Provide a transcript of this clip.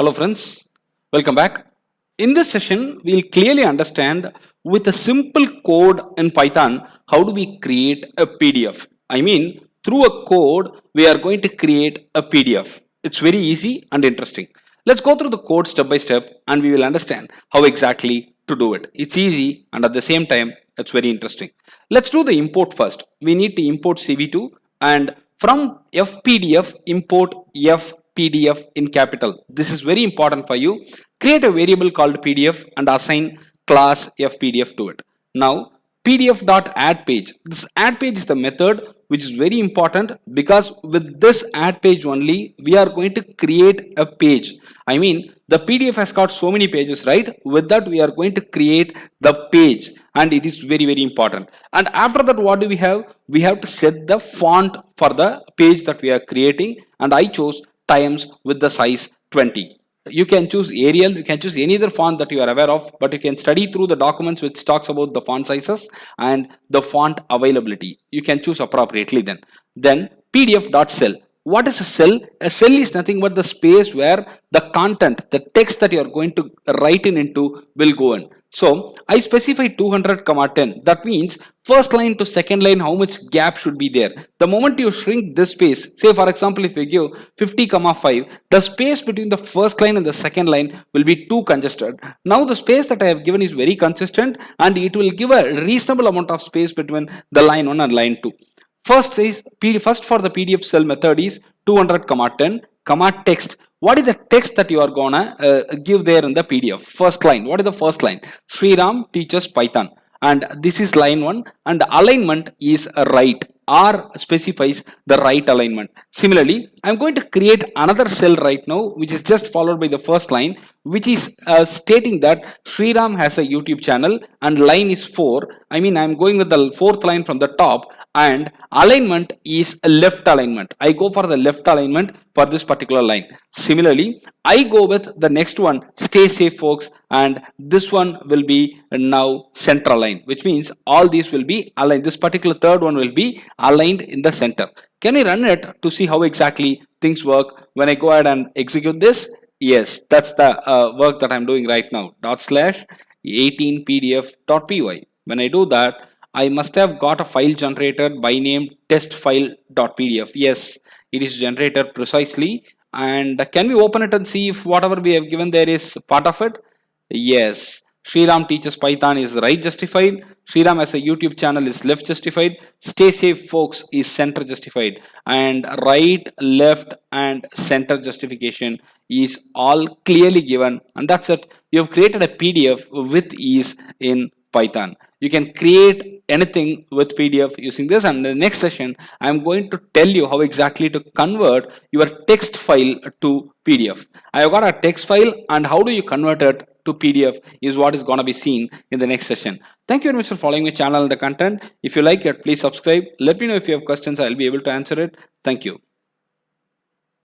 Hello friends, welcome back. In this session, we'll clearly understand with a simple code in Python, how do we create a PDF? I mean, through a code, we are going to create a PDF. It's very easy and interesting. Let's go through the code step by step and we will understand how exactly to do it. It's easy and at the same time, it's very interesting. Let's do the import first. We need to import CV2 and from FPDF, import FPDF in capital. This is very important for you. Create a variable called PDF and assign class FPDF to it. Now, pdf.addPage. This add page is the method which is very important because with this add page only, we are going to create a page. I mean, the PDF has got so many pages, right? With that, we are going to create the page and it is very important. And after that, what do we have? We have to set the font for the page that we are creating and I chose Times with the size 20. You can choose Arial, you can choose any other font that you are aware of, but you can study through the documents which talks about the font sizes and the font availability. You can choose appropriately then. Then pdf.cell. What is a cell? A cell is nothing but the space where the content, the text that you are going to write into will go in. So I specify 200 comma 10. That means first line to second line, how much gap should be there. The moment you shrink this space, say for example, if you give 50 comma 5, the space between the first line and the second line will be too congested. Now the space that I have given is very consistent and it will give a reasonable amount of space between the line 1 and line 2. First for the PDF cell method is 200 comma 10 comma text. What is the text that you are gonna give there in the PDF? First line. What is the first line? Sriram teaches Python. And this is line 1 and the alignment is right. R specifies the right alignment. Similarly, I'm going to create another cell right now which is just followed by the first line which is stating that Sriram has a YouTube channel and line is 4. I mean, I'm going with the fourth line from the top and alignment is a left alignment. I go for the left alignment for this particular line. Similarly, I go with the next one, stay safe folks, and this one will be now center align, which means all these will be aligned. This particular third one will be aligned in the center. Can we run it to see how exactly things work when I go ahead and execute this? Yes, that's the work that I'm doing right now. /18pdf.py. When I do that, I must have got a file generated by name testfile.pdf. Yes, it is generated precisely. And can we open it and see if whatever we have given there is part of it? Yes. Sriram teaches Python is right justified. Sriram has a YouTube channel is left justified. Stay safe folks is center justified. And right, left and center justification is all clearly given. And that's it. You have created a PDF with ease in Python. You can create anything with PDF using this, and in the next session I'm going to tell you how exactly to convert your text file to PDF. I have got a text file and how do you convert it to PDF is what is going to be seen in the next session. Thank you very much for following my channel and the content. If you like it, please subscribe. Let me know if you have questions. I'll be able to answer it. Thank you.